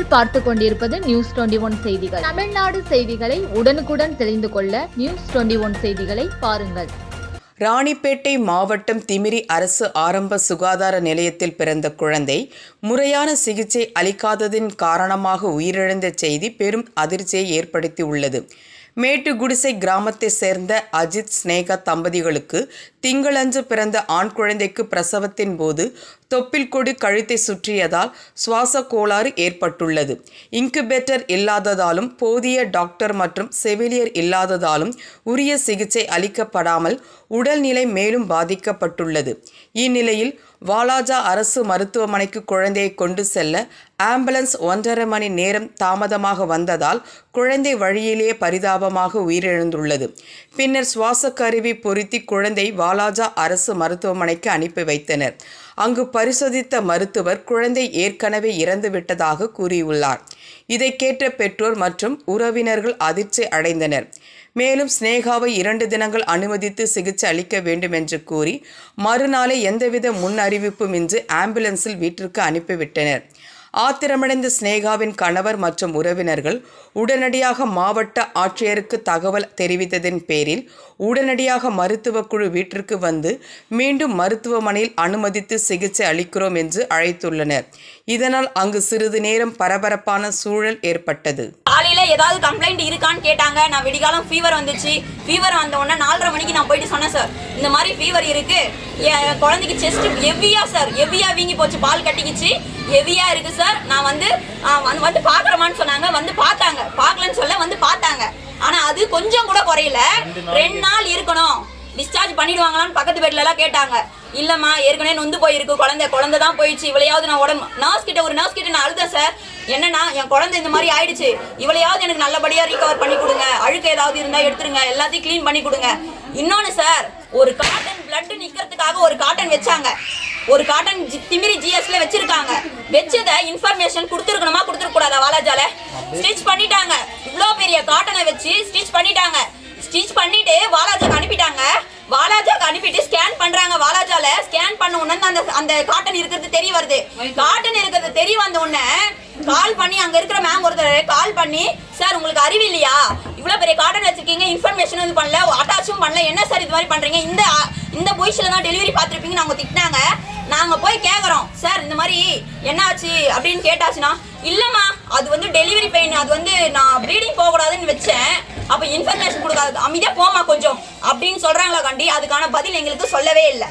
நீங்கள் பார்த்து கொண்டிருப்பது நியூஸ் 21 செய்திகள். தமிழ்நாடு செய்திகளை உடனுக்குடன் தெரிந்து கொள்ள நியூஸ் 21 செய்திகளை பாருங்கள். ராணிப்பேட்டை மாவட்டம் திமிரி அரசு ஆரம்ப சுகாதார நிலையத்தில் பிறந்த குழந்தை முறையான சிகிச்சை அளிக்காததின் காரணமாக உயிரிழந்த செய்தி பெரும் அதிர்ச்சியை ஏற்படுத்தி உள்ளது. மேட்டுக்குடிசை கிராமத்தை சேர்ந்த அஜித் ஸ்னேகா தம்பதிகளுக்கு திங்களன்று பிறந்த ஆண் குழந்தைக்கு பிரசவத்தின் போது தொப்பில் கொடி கழுத்தை சுற்றியதால் சுவாச கோளாறு ஏற்பட்டுள்ளது. இன்குபேட்டர் இல்லாததாலும் போதிய டாக்டர் மற்றும் செவிலியர் இல்லாததாலும் உரிய சிகிச்சை அளிக்கப்படாமல் உடல்நிலை மேலும் பாதிக்கப்பட்டுள்ளது. இந்நிலையில் வாலாஜா அரசு மருத்துவமனைக்கு குழந்தையை கொண்டு செல்ல ஆம்புலன்ஸ் 1.5 மணி நேரம் தாமதமாக வந்ததால் குழந்தை வழியிலேயே பரிதாபமாக உயிரிழந்துள்ளது. பின்னர் சுவாச கருவி பொருத்தி குழந்தை வாலாஜா அரசு மருத்துவமனைக்கு அனுப்பி வைத்தனர். அங்கு பரிசோதித்த மருத்துவர் குழந்தை ஏற்கனவே இறந்துவிட்டதாக கூறியுள்ளார். இதை கேட்ட பெற்றோர் மற்றும் உறவினர்கள் அதிர்ச்சி அடைந்தனர். மேலும் ஸ்னேகாவை 2 தினங்கள் அனுமதித்து சிகிச்சை அளிக்க வேண்டும் என்று கூறி மறுநாளே எந்தவித முன் அறிவிப்புமின்றி ஆம்புலன்ஸில் வீட்டிற்கு அனுப்பிவிட்டனர். ஆத்திரமடைந்த ஸ்னேகாவின் கணவர் மற்றும் உறவினர்கள் உடனடியாக மாவட்ட ஆட்சியருக்கு தகவல் தெரிவித்ததின் பேரில் உடனடியாக மருத்துவ குழு வீட்டிற்கு வந்து மீண்டும் மருத்துவமனையில் அனுமதித்து சிகிச்சை அளிக்கிறோம் என்று அழைத்துள்ளனர். இதனால் அங்கு சிறிது நேரம் பரபரப்பான சூழல் ஏற்பட்டது. காலையில ஏதாவது கம்ப்ளைண்ட் இருக்கான்னு கேட்டாங்க. நான் விடிகாலம் ஃபீவர் வந்துச்சு. ஃபீவர் வந்த உடனே 4:30 மணிக்கு நான் போயிட்டு சொன்னேன், சார் இந்த மாதிரி ஃபீவர் இருக்கு, என் குழந்தைக்கு செஸ்ட் ஹெவியா சார் ஹெவியா வீங்கி போச்சு, பால் கட்டிக்கிச்சு, ஹெவியா இருக்கு சார், நான் வந்து பாக்குறமான்னு சொன்னாங்க. வந்து பார்த்தாங்க, பார்க்கலன்னு சொல்ல வந்து பார்த்தாங்க. ஆனா அது கொஞ்சம் கூட குறையல. 2 நாள் இருக்கணும், டிஸ்சார்ஜ் பண்ணிடுவாங்களான்னு பக்கத்து பெட்ல எல்லாம் கேட்டாங்க. இல்லம்மா ஏற்கனவே நொந்து போயிருக்கு, குழந்தை தான் போயிடுச்சு, இவளையாவது நான் உடம்பு ஒரு நர்ஸ் கிட்ட நான் அழுதேன் சார். என்னன்னா என் குழந்தை இந்த மாதிரி ஆயிடுச்சு, இவளையாவது எனக்கு நல்லபடியா ரீகவர் பண்ணி கொடுங்க, அழுக்கு ஏதாவது இருந்தா எடுத்துருங்க, எல்லாத்தையும் கிளீன் பண்ணி கொடுங்க. இன்னொன்னு சார், ஒரு காட்டன் பிளட் நிக்கிறதுக்காக ஒரு காட்டன் வச்சாங்க, ஒரு காட்டன் திமிரி ஜிஎஸ்ல வச்சிருக்காங்க. வச்சத இன்ஃபர்மேஷன் கொடுத்துருக்கணுமா கொடுத்துருக்க கூடாதா? வாலாஜால ஸ்டிச் பண்ணிட்டாங்க. இவ்வளோ பெரிய காட்டனை வச்சு ஸ்டிச் பண்ணிட்டாங்க. ஸ்டிச் பண்ணிட்டு வாலாஜாக்கு அனுப்பிட்டாங்க. வாலாஜாக்கு அனுப்பிட்டு ஸ்கேன் பண்றாங்க. வாலாஜால ஸ்கேன் பண்ண உடனே அந்த காட்டன் இருக்கிறது தெரிய வருது. காட்டன் இருக்கிறது தெரிய வந்த உடனே கால் பண்ணி அங்க இருக்கிற மேம் ஒருத்தர் கால் பண்ணி, சார் உங்களுக்கு அறிவு இல்லையா, இவ்வளவு பெரிய காட்டன் வச்சிருக்கீங்க, இன்ஃபர்மேஷன் இது பண்ணல, அட்டாச்சும் பண்ணல, என்ன சார் இது மாதிரி பண்றீங்க, இந்த பொசிஷன்ல தான் டெலிவரி பார்த்துருப்பீங்கன்னு அவங்க திட்டினாங்க. நாங்க போய் கேட்குறோம், சார் இந்த மாதிரி என்ன ஆச்சு அப்படின்னு கேட்டாச்சுன்னா, இல்லம்மா அது வந்து டெலிவரி பெயின், அது வந்து நான் ப்ளீடிங் போகக்கூடாதுன்னு வச்சேன், அப்போ இன்ஃபர்மேஷன் கொடுக்காது, அமைதியா போமா கொஞ்சம் அப்படின்னு சொல்றாங்களா கண்டி. அதுக்கான பதில் எங்களுக்கு சொல்லவே இல்லை.